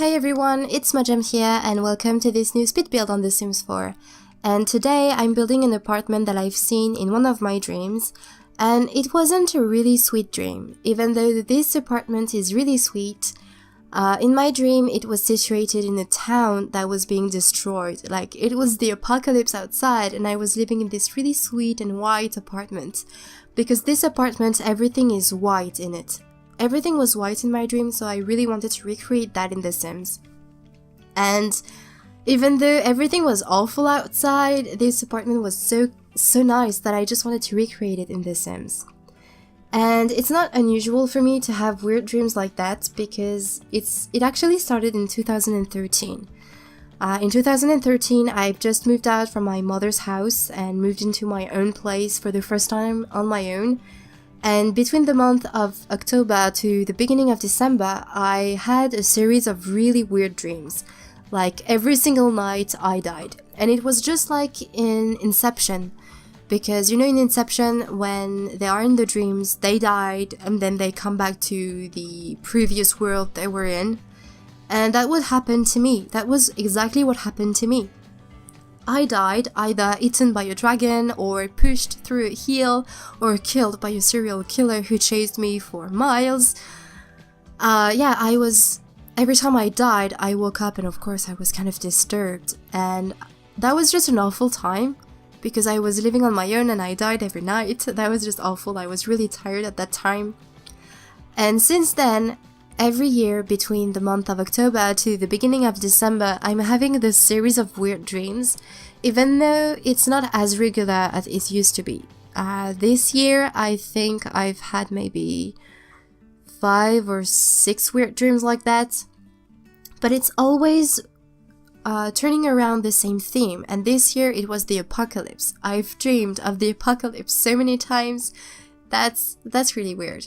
Hi everyone, it's Majam here and welcome to this new speed build on The Sims 4. And today I'm building an apartment that I've seen in one of my dreams, and it wasn't a really sweet dream. Even though this apartment is really sweet, in my dream it was situated in a town that was being destroyed. Like, it was the apocalypse outside and I was living in this really sweet and white apartment. Because this apartment, everything is white in it. Everything was white in my dream, so I really wanted to recreate that in The Sims. And even though everything was awful outside, this apartment was so nice that I just wanted to recreate it in The Sims. And it's not unusual for me to have weird dreams like that because it actually started in 2013. In 2013, I've just moved out from my mother's house and moved into my own place for the first time on my own. And between the month of October to the beginning of December, I had a series of really weird dreams. Like, every single night I died. And it was just like in Inception. Because, you know, in Inception, when they are in the dreams, they died and then they come back to the previous world they were in. And that would happen to me. That was exactly what happened to me. I died, either eaten by a dragon, or pushed through a hill, or killed by a serial killer who chased me for miles. Every time I died, I woke up and of course I was kind of disturbed. And that was just an awful time, because I was living on my own and I died every night. That was just awful. I was really tired at that time. And since then, every year between the month of October to the beginning of December, I'm having this series of weird dreams, even though it's not as regular as it used to be. This year, I think I've had maybe 5 or 6 weird dreams like that, but it's always turning around the same theme, and this year it was the apocalypse. I've dreamed of the apocalypse so many times. That's really weird.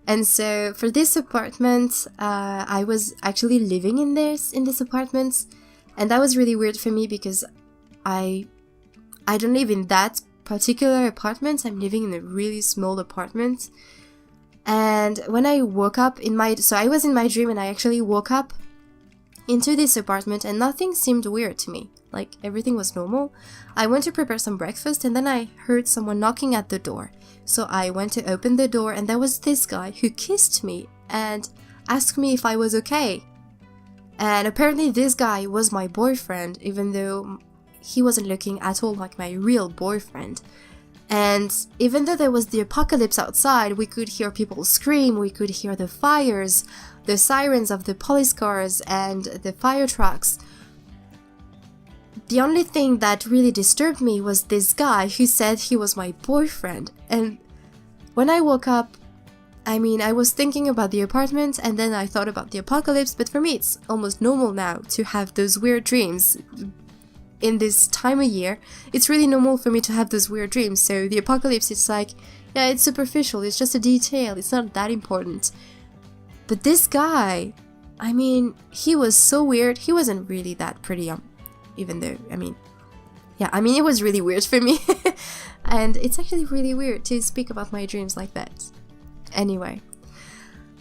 And so for this apartment, I was actually living in this apartment, and that was really weird for me because I don't live in that particular apartment. I'm living in a really small apartment. And when I woke up so I was in my dream and I actually woke up into this apartment and nothing seemed weird to me. Like, everything was normal. I went to prepare some breakfast and then I heard someone knocking at the door. So I went to open the door and there was this guy who kissed me and asked me if I was okay. And apparently this guy was my boyfriend, even though he wasn't looking at all like my real boyfriend. And even though there was the apocalypse outside, we could hear people scream, we could hear the fires, the sirens of the police cars and the fire trucks. The only thing that really disturbed me was this guy who said he was my boyfriend. And when I woke up, I was thinking about the apartment and then I thought about the apocalypse, but for me it's almost normal now to have those weird dreams. In this time of year, it's really normal for me to have those weird dreams. So the apocalypse, it's like, yeah, it's superficial, it's just a detail, it's not that important. But this guy, he was so weird. He wasn't really that pretty, even though, it was really weird for me. And it's actually really weird to speak about my dreams like that. Anyway.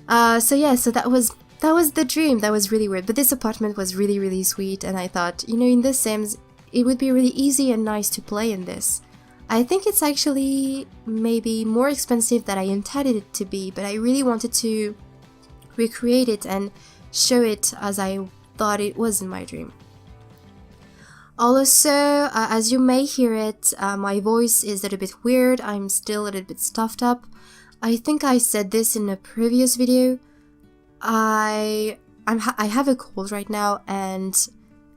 So that was the dream. That was really weird. But this apartment was really, really sweet. And I thought, in The Sims, it would be really easy and nice to play in this. I think it's actually maybe more expensive than I intended it to be. But I really wanted to recreate it and show it as I thought it was in my dream. Also, as you may hear it, my voice is a little bit weird. I'm still a little bit stuffed up. I think I said this in a previous video. I have a cold right now and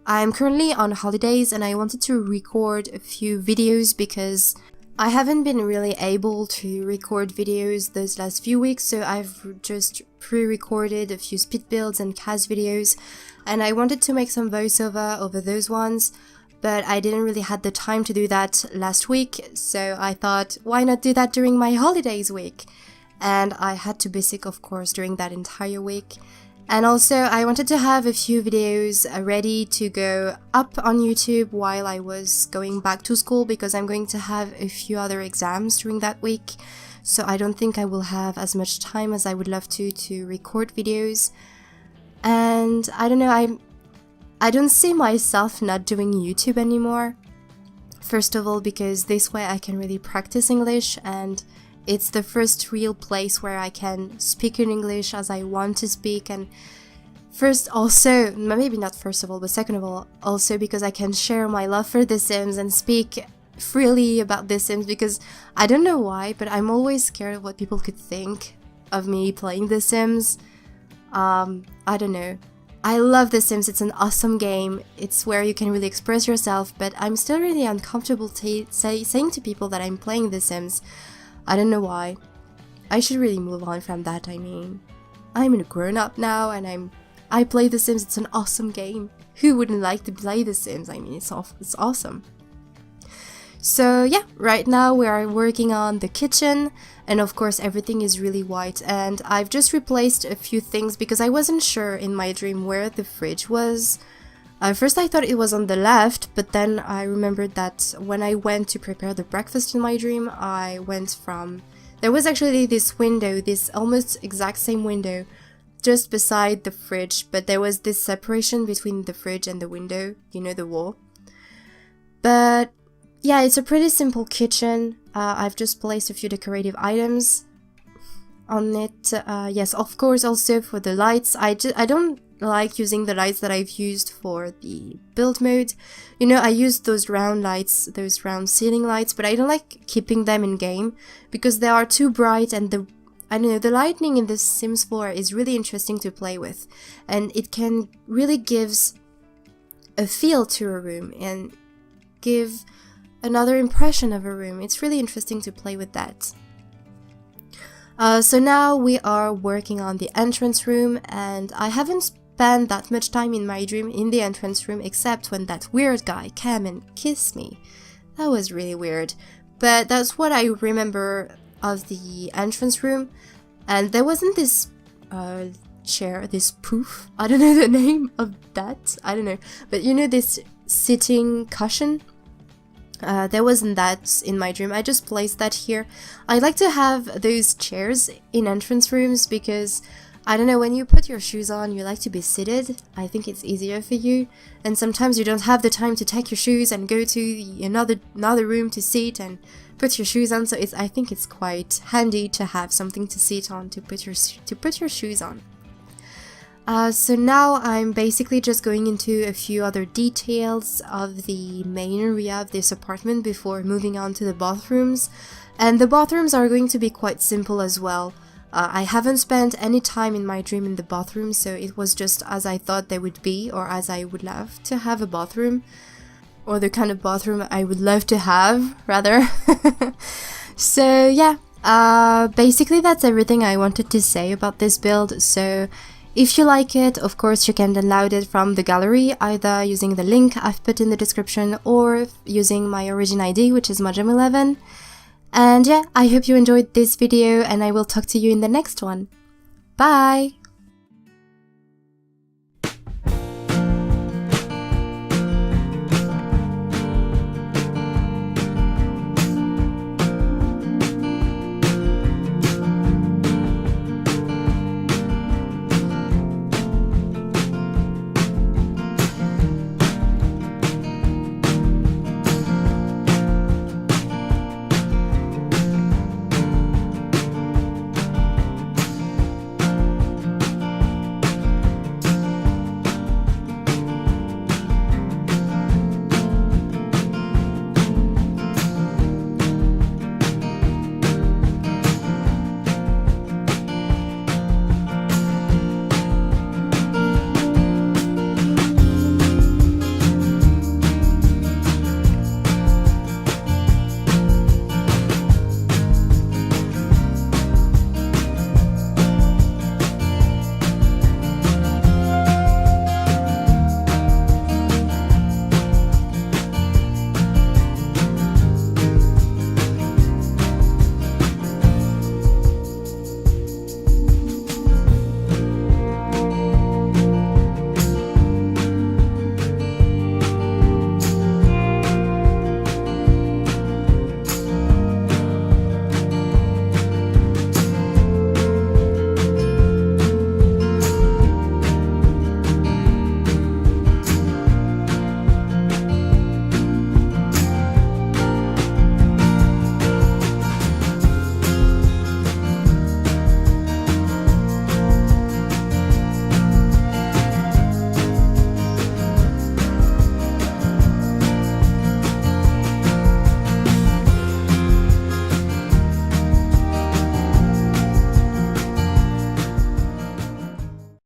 I'm currently on holidays and I wanted to record a few videos because I haven't been really able to record videos those last few weeks, so I've just pre-recorded a few speed builds and cast videos, and I wanted to make some voiceover over those ones, but I didn't really have the time to do that last week, so I thought, why not do that during my holidays week? And I had to be sick, of course, during that entire week. And also, I wanted to have a few videos ready to go up on YouTube while I was going back to school, because I'm going to have a few other exams during that week. So I don't think I will have as much time as I would love to record videos. And I don't know, I don't see myself not doing YouTube anymore. First of all, because this way I can really practice English, and it's the first real place where I can speak in English as I want to speak. And first, also, maybe not first of all, but second of all, also because I can share my love for The Sims and speak freely about The Sims, because I don't know why, but I'm always scared of what people could think of me playing The Sims. I don't know. I love The Sims, it's an awesome game, it's where you can really express yourself, but I'm still really uncomfortable saying to people that I'm playing The Sims. I don't know why. I should really move on from that. I mean, I'm a grown-up now, and I play The Sims, it's an awesome game. Who wouldn't like to play The Sims? I mean, it's awesome. So yeah, right now we are working on the kitchen, and of course everything is really white, and I've just replaced a few things because I wasn't sure in my dream where the fridge was. First I thought it was on the left, but then I remembered that when I went to prepare the breakfast in my dream, I went from... There was actually this window, this almost exact same window, just beside the fridge, but there was this separation between the fridge and the window, you know, the wall. But yeah, it's a pretty simple kitchen. I've just placed a few decorative items on it. Yes, of course, also for the lights. I don't like using the lights that I've used for the build mode. You know, I used those round lights, those round ceiling lights, but I don't like keeping them in game because they are too bright, and I don't know, the lighting in this Sims 4 is really interesting to play with, and it can really gives a feel to a room and give another impression of a room. It's really interesting to play with that. So now we are working on the entrance room, and I haven't spent that much time in my dream in the entrance room except when that weird guy came and kissed me. That was really weird, but that's what I remember of the entrance room. And there wasn't this chair, this poof, I don't know the name of that, I don't know, but you know, this sitting cushion? There wasn't that in my dream. I just placed that here. I like to have those chairs in entrance rooms because, I don't know, when you put your shoes on, you like to be seated. I think it's easier for you. And sometimes you don't have the time to take your shoes and go to another room to sit and put your shoes on. So I think it's quite handy to have something to sit on, to put your shoes on. So now I'm basically just going into a few other details of the main area of this apartment before moving on to the bathrooms. And the bathrooms are going to be quite simple as well. I haven't spent any time in my dream in the bathroom, so it was just as I thought they would be, or as I would love to have a bathroom. Or the kind of bathroom I would love to have, rather. So yeah, basically that's everything I wanted to say about this build. So if you like it, of course you can download it from the gallery, either using the link I've put in the description or using my origin ID, which is Majam11. And yeah, I hope you enjoyed this video, and I will talk to you in the next one. Bye!